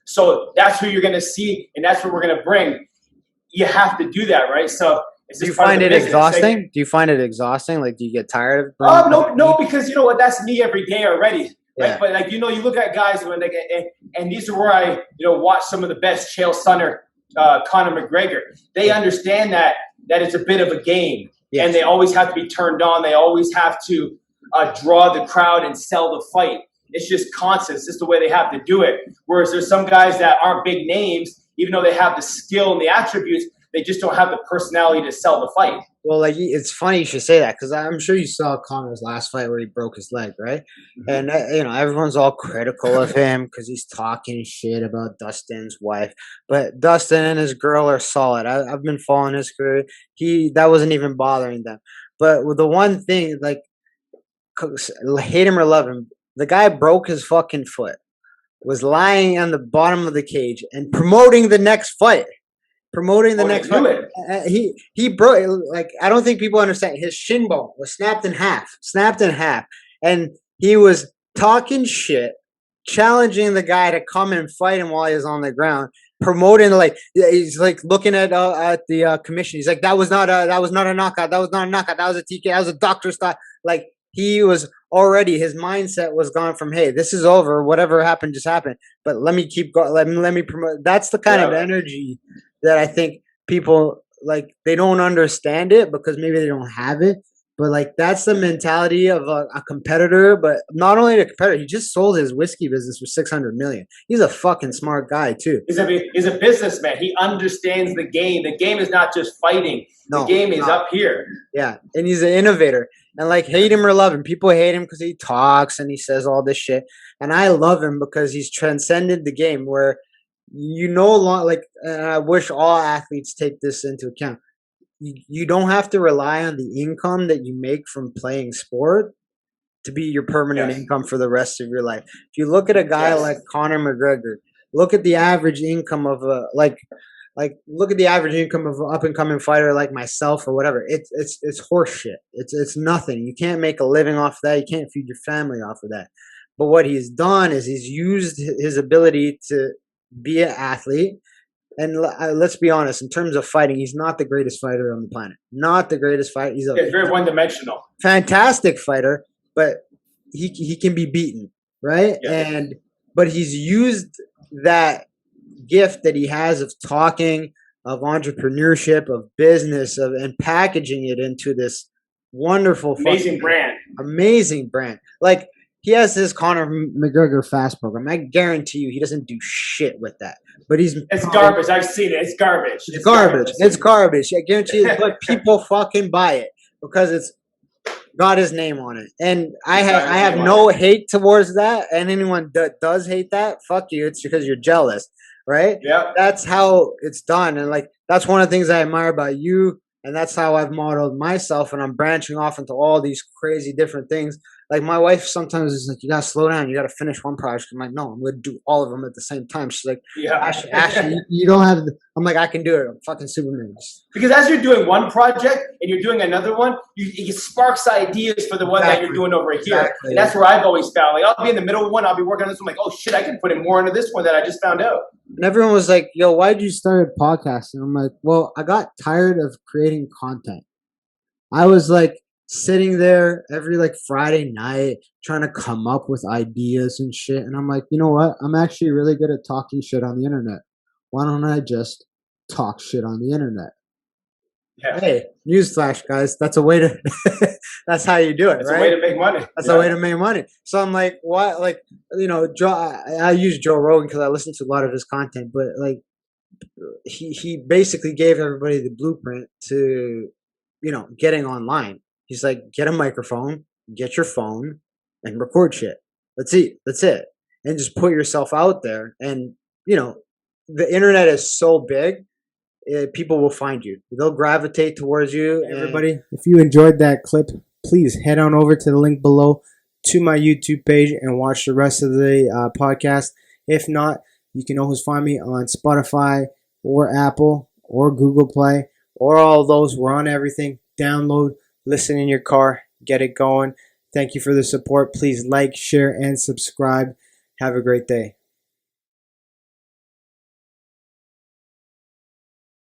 So that's who you're going to see, and that's what we're going to bring. You have to do that, right? So it's do you just part find of the it business. exhausting? Like, Do you find it exhausting? Like, do you get tired of no, because you know what? That's me every day already, right? Yeah. But like, you know, you look at guys when they get, and these are where I, you know, watch some of the best Chael Sonnen, Conor McGregor. They understand that it's a bit of a game, and they always have to be turned on. They always have to draw the crowd and sell the fight. It's just constant. It's just the way they have to do it. Whereas there's some guys that aren't big names, even though they have the skill and the attributes, they just don't have the personality to sell the fight. Well, like, it's funny you should say that, because I'm sure you saw Conor's last fight where he broke his leg, right? Mm-hmm. And you know, everyone's all critical of him because he's talking shit about Dustin's wife. But Dustin and his girl are solid. I've been following his career. That wasn't even bothering them. But with the one thing, like, hate him or love him, the guy broke his fucking foot, was lying on the bottom of the cage and promoting the next fight. Next fight. He broke, like, I don't think people understand. His shin bone was snapped in half. And he was talking shit, challenging the guy to come and fight him while he was on the ground, promoting, like, he's like looking at the commission. He's like, that was not a knockout. That was not a knockout. That was a TK. That was a doctor style. Like, he was already, his mindset was gone from, hey, this is over. Whatever happened just happened. But let me keep going. Let me promote. That's the kind of energy that I think people, like, they don't understand it because maybe they don't have it. But, like, that's the mentality of a competitor. But not only a competitor, he just sold his whiskey business for $600 million. He's a fucking smart guy too. He's a businessman. He understands the game. The game is not just fighting. The game is up here. Yeah, and he's an innovator. And, like, hate him or love him, people hate him because he talks and he says all this shit. And I love him because he's transcended the game where you no longer, like, and I wish all athletes take this into account. You don't have to rely on the income that you make from playing sport to be your permanent income for the rest of your life. If you look at a guy like Conor McGregor, look at the average income of look at the average income of an up and coming fighter like myself or whatever. It's horse shit. It's nothing. You can't make a living off of that. You can't feed your family off of that. But what he's done is he's used his ability to be an athlete. And let's be honest, in terms of fighting, he's not the greatest fighter on the planet. Not the greatest fighter. He's very one-dimensional. Fantastic fighter, but he can be beaten, right? Yeah. But he's used that gift that he has of talking, of entrepreneurship, of business, and packaging it into this wonderful, amazing brand. Like, he has his Conor McGregor Fast program. I guarantee you, he doesn't do shit with that. But it's garbage. I've seen it. It's garbage. It's garbage. I guarantee you, but people fucking buy it because it's got his name on it. And I have no hate towards that. And anyone that does hate that, fuck you. It's because you're jealous, right? Yeah. That's how it's done. And, like, that's one of the things I admire about you. And that's how I've modeled myself. And I'm branching off into all these crazy different things. Like, my wife sometimes is like, you got to slow down. You got to finish one project. I'm like, no, I'm going to do all of them at the same time. She's like, Ashley, you don't have – I'm like, I can do it. I'm fucking Superman. Because as you're doing one project and you're doing another one, it sparks ideas for the one that you're doing over here. Exactly. And that's where I've always found. Like, I'll be in the middle of one. I'll be working on this one. I'm like, oh, shit, I can put in more into this one that I just found out. And everyone was like, yo, why did you start a podcast? And I'm like, well, I got tired of creating content. I was like, sitting there every, like, Friday night trying to come up with ideas and shit. And I'm like, you know what? I'm actually really good at talking shit on the internet. Why don't I just talk shit on the internet? Yeah. Hey, newsflash, guys. That's a way to that's how you do it, that's right? That's a way to make money. That's a way to make money. So I'm like, what? Like, you know, I use Joe Rogan because I listen to a lot of his content, but, like, he basically gave everybody the blueprint to, you know, getting online. He's like, get a microphone, get your phone, and record shit. That's it. And just put yourself out there. And, you know, the internet is so big, people will find you. They'll gravitate towards you. Everybody, if you enjoyed that clip, please head on over to the link below to my YouTube page and watch the rest of the podcast. If not, you can always find me on Spotify or Apple or Google Play or all those. We're on everything. Download. Listen in your car, get it going. Thank you for the support. Please like, share, and subscribe. Have a great day.